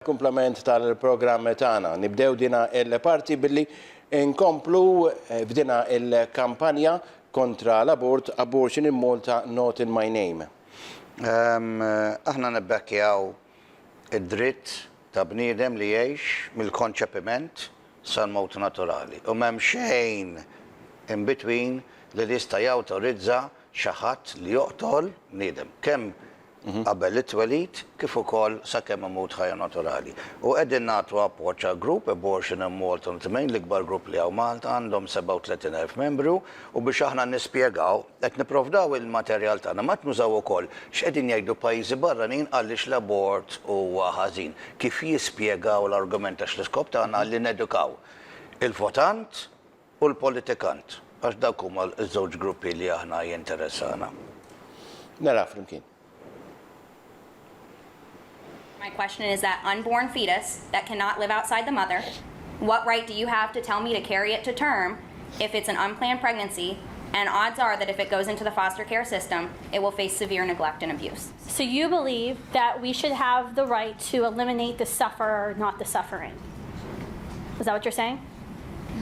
Komplement tal-programm tagħna. Nibdew dina il-parti billi nkomplu f'dina il-kampanja kontra l-abort, Abortion in Malta, Not in My Name. Aħna nibbekkjaw id-dritt ta' bniedem li jgħix mill-konċepiment sal-mowt naturali. U m'hemm xejn in between li jista' jawtorizza xi ħadd li joqtol bniedem. Kemm qabel it-twelid kif ukoll sakemm imut ħajja naturali. U qegħdin nagħtu appoġġ għal grupp Abortion in Malta l-ikbar grupp li hawn Malta għandhom 37,000 membru u biex aħna nispjegaw qed nipprovdaw il-materjal tagħna ma nużaw ukoll x'qegħdin jgħidu pajjiżi barranin għaliex l-abort huwa ħażin. Kif jispjegaw l-argument għax l-iskop tagħna li nedukaw il-votant u l-politikant għax dak huma ż-żewġ gruppi li aħna jinteressana. Nara flimkien. My question is that unborn fetus that cannot live outside the mother, what right do you have to tell me to carry it to term if it's an unplanned pregnancy, and odds are that if it goes into the foster care system, it will face severe neglect and abuse? So you believe that we should have the right to eliminate the sufferer, not the suffering. Is that what you're saying?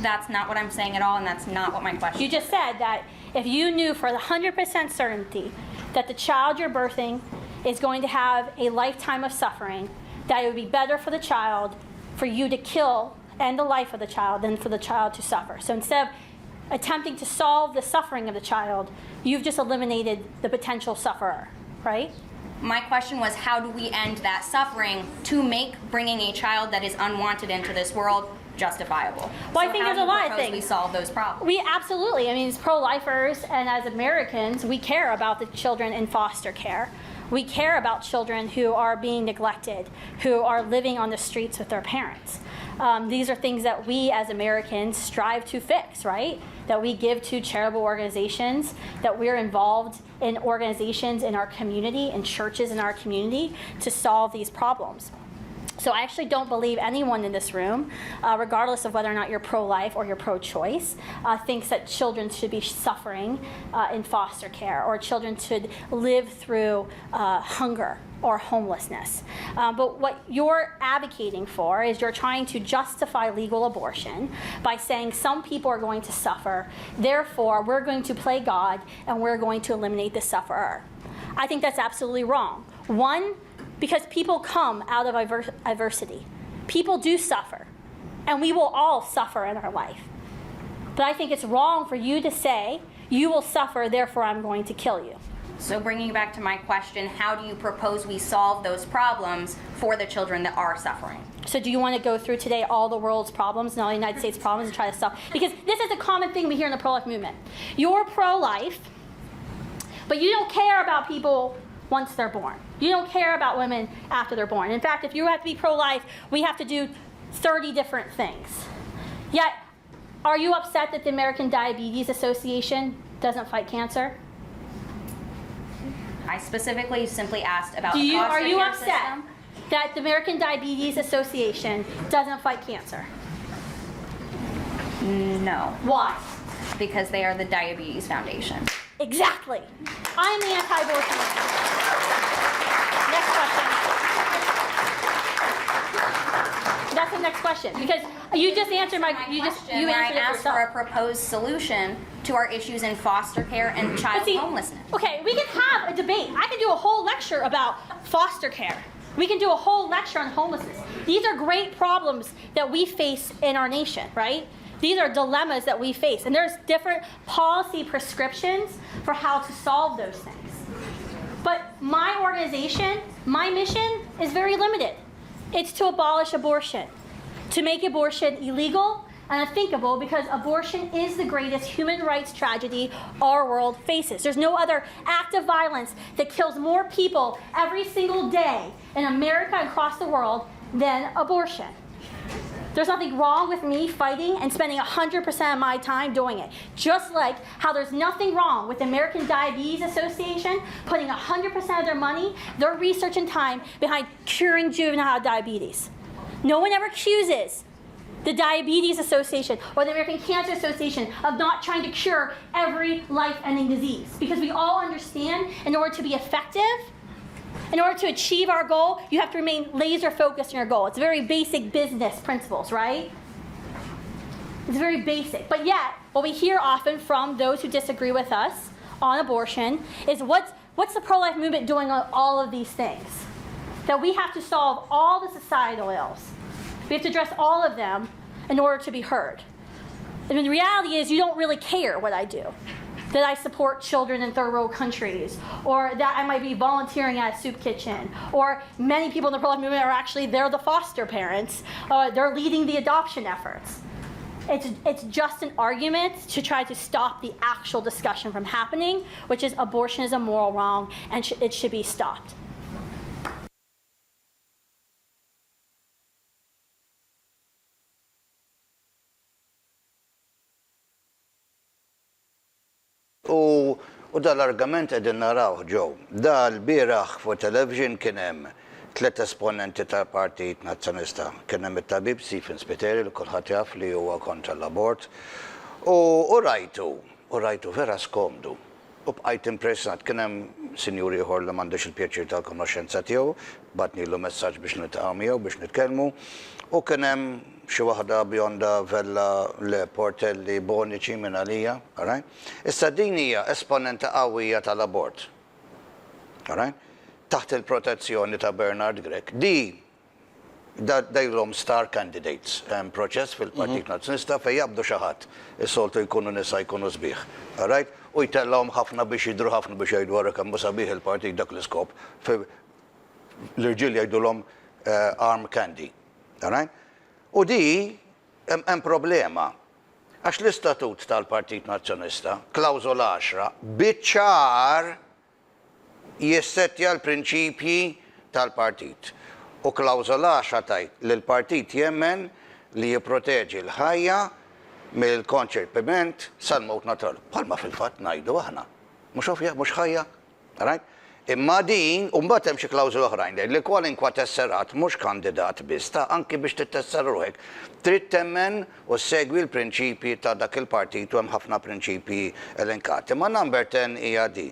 That's not what I'm saying at all, and that's not what my question is. You just said that if you knew for 100% certainty that the child you're birthing is going to have a lifetime of suffering, that it would be better for the child for you to kill and the life of the child than for the child to suffer. So instead of attempting to solve the suffering of the child, you've just eliminated the potential sufferer, right? My question was, how do we end that suffering to make bringing a child that is unwanted into this world justifiable? Well, I think there's a lot of things. We solve those problems. We absolutely, I mean, as pro-lifers and as Americans, we care about the children in foster care. We care about children who are being neglected, who are living on the streets with their parents. These are things that we as Americans strive to fix, right? That we give to charitable organizations, that we're involved in organizations in our community, in churches in our community to solve these problems. So I actually don't believe anyone in this room, regardless of whether or not you're pro-life or you're pro-choice, thinks that children should be suffering in foster care or children should live through hunger or homelessness. But what you're advocating for is you're trying to justify legal abortion by saying some people are going to suffer, therefore we're going to play God and we're going to eliminate the sufferer. I think that's absolutely wrong. One, because people come out of adversity. People do suffer, and we will all suffer in our life. But I think it's wrong for you to say, you will suffer, therefore I'm going to kill you. So bringing back to my question, how do you propose we solve those problems for the children that are suffering? So do you want to go through today all the world's problems and all the United States problems and try to solve? Because this is a common thing we hear in the pro-life movement. You're pro-life, but you don't care about people once they're born. You don't care about women after they're born. In fact, if you have to be pro-life, we have to do 30 different things. Yet, are you upset that the American Diabetes Association doesn't fight cancer? I specifically simply asked about Are the foster you care upset system. that the American Diabetes Association doesn't fight cancer? No, Why? because they are the Diabetes Foundation. Exactly. I am the anti-abortion. Next question. That's the next question, because you just answered my. You answered it asked for a yourself. proposed solution to our issues in foster care and But child see, homelessness. okay, we can have a debate. I can do a whole lecture about foster care. We can do a whole lecture on homelessness. These are great problems that we face in our nation, right? These are dilemmas that we face, and there's different policy prescriptions for how to solve those things. But my organization, my mission is very limited. It's to abolish abortion, to make abortion illegal and unthinkable, because abortion is the greatest human rights tragedy our world faces. There's no other act of violence that kills more people every single day in America and across the world than abortion. There's nothing wrong with me fighting and spending 100% of my time doing it. Just like how there's nothing wrong with the American Diabetes Association putting 100% of their money, their research and time behind curing juvenile diabetes. No one ever accuses the Diabetes Association or the American Cancer Association of not trying to cure every life-ending disease. Because we all understand in order to be effective, In order to achieve our goal, you have to remain laser focused on your goal. It's very basic business principles, right? It's very basic. But yet, what we hear often from those who disagree with us on abortion is what's the pro-life movement doing on all of these things? That we have to solve all the societal ills. We have to address all of them in order to be heard. And the reality is you don't really care what I do. That I support children in third world countries, or that I might be volunteering at a soup kitchen, or many people in the pro-life movement are actually, they're the foster parents, they're leading the adoption efforts. It's just an argument to try to stop the actual discussion from happening, which is abortion is a moral wrong and it should be stopped. U dal-argument qegħdin naraw ġew. Dal-bieraħ fuq television kien hemm 3 esponenti tal-Partit Nazzjonista. Kien hemm it-tabib Stephen Spiteri li kulħadd jaf li huwa kontra l-abort. U rajtu vera skomdu. U bqajt impressjonat. Kien hemm sinjur ieħor li m'għandux il-pjaċir tal-konoxxenza tiegħu, batnilu messaġġ biex niltaqgħu miegħu biex nitkellmu. U kien hemm xi waħda bjonda vella le portelli boniċi minn għalija, issa din hija esponenta qawwija tal-abort. Taħt il-protezzjoni ta' Bernard Gregg. Dejlhom star candidates. Hemm proċess fil-Partit Nazzjonista fejn jabdu xi ħadd. Is-soltu jkunu nisa jkunu sbieħ. U jtellhom ħafna biex jidhru ħafna biex jgħidu wara kemm hu sabiħ il-partit dak l-iskop. L-irġiel jgħidulhom arm candy. U di hemm problema. Għax l-istatut tal-Partit Nazzjonista, klawżola 10, biċ-ċar jissettja l-prinċipji tal-partit. U klawżola 10 tajt li l-partit jemmen li jipproteġi l-ħajja mill-konċerpiment sal-mowt naturali. Bħalma fil-fatt ngħidu aħna. Mhux ħajja. Imma din, u mbagħad hemm xi klawżoli oħrajn li kwalinkwa tesserat mhux kandidat biss ta' anki biex titesser ruħek. Trid temmen u segwi l-prinċipji ta' dak il-partit u hemm ħafna prinċipji elenkati. Ma number 10 hija di.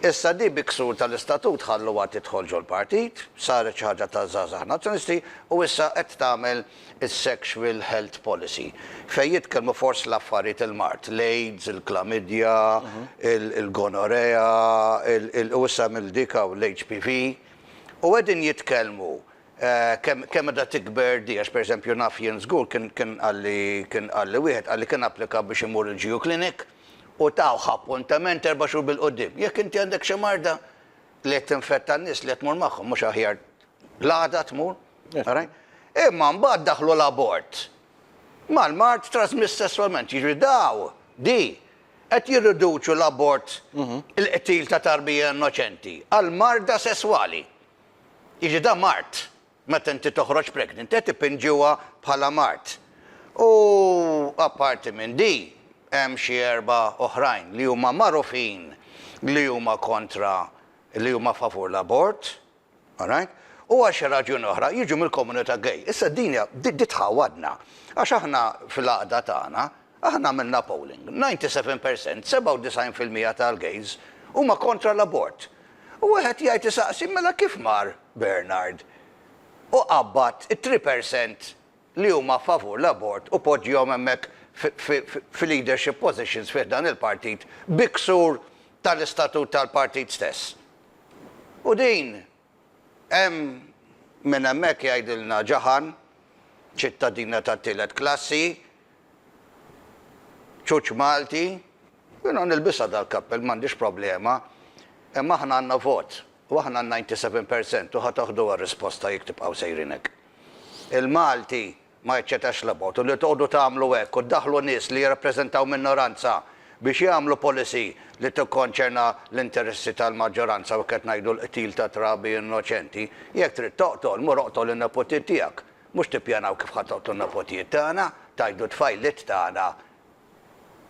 Issa di biksur tal-istatut ħalluha tidħol ġol partit, saret xi ħaġa ta' żgħażagħ nazzjonisti u issa qed tagħmel is-sexual health policy. Fejn jitkellmu forsi l-affarijiet il-mart, l-AIDS, il-klamidja, il-gonorea, u issa mill-dika u l-HPV. U għedin jitkellmu kemm da tikber di, għax pereżempju naf jien żgur kien għalli wieħed għalli kien applika biex imur il-Geo Clinic u taw appuntament 4 xhur bil-qudiem. Jekk inti għandek xi marda li qed tinfetta n-nies li qed tmur magħhom mhux aħjar l-għada tmur. Imma mbagħad daħlu l-abort. Mal-mart trasmiss sessualment, jiġri daw, di, qed jirriduċu l-abort il-qtil ta' tarbija innoċenti għal-marda sesswali. Jiġri da mart, meta inti toħroġ pregnant, qed ipinġuha bħala mart. U apparti minn di, hemm xi 4 oħrajn li huma magħrufin li huma kontra li huma favur l-abort, u għax raġuni oħra jiġu mill-komunità gay. Issa dinja tħawadna. Għax aħna fil-għaqda tagħna, aħna minna polling. 97%, 97% tal-gays huma kontra l-abort. U wieħed jgħid isaqsi mela kif mar Bernard u qabad 3% li huma favur l-abort u poġġihom hemmhekk fil-leadership positions fih dan il-partit biksur tal-istatut tal-partit stess. U din hemm minn hemmhekk jgħidilna ġaħan, ċittadina tat-tielet klassi, ċuċ Malti, jiena nilbisha dal-kappell m'għandix problema, imma aħna għandna vot, u aħna 97% u ħataħdu għar-risposta jekk tibqgħu sejrinek. Il-Malti ma jċċetax l-abort, u li toqgħodu tagħmlu hekk u ddaħħlu nies li jirrappreżentaw minoranza biex jagħmlu policy li tikkonċerna l-interessi tal-maġġoranza u qed ngħidu l-qtil ta' trabi innoċenti, jekk trid toqtol, mur oqtol in-nepotijiet tiegħek. Mhux tippjanaw kif ħadd toqtol in-nepotijiet tagħna, tgħidu tfajliet tagħna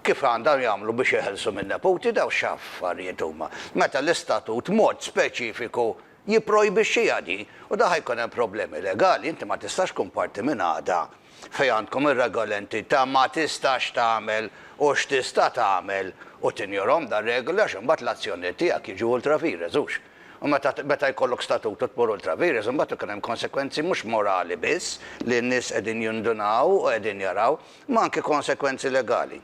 kif għandhom jagħmlu biex jeħelsu min-nepoti daw x'affarijiet huma. Meta l-istatut mod speċifiku jipprojbixxiha di u da ħajkun hemm problemi legali, inti ma tistax tkun parti minn għada fejn għandkom ir-regolamenti ta' ma tistax tagħmel u x'tista' tagħmel u tinjorhom dar regoli għax imbagħad l-azzjoni tiegħek jiġu ultrafires hux. U meta jkollok statutu tmur ultra vires, imbagħad ikun hemm konsekwenzi mhux morali biss li n-nies qegħdin jindunaw u qegħdin jaraw, ma anke konsekwenzi legali.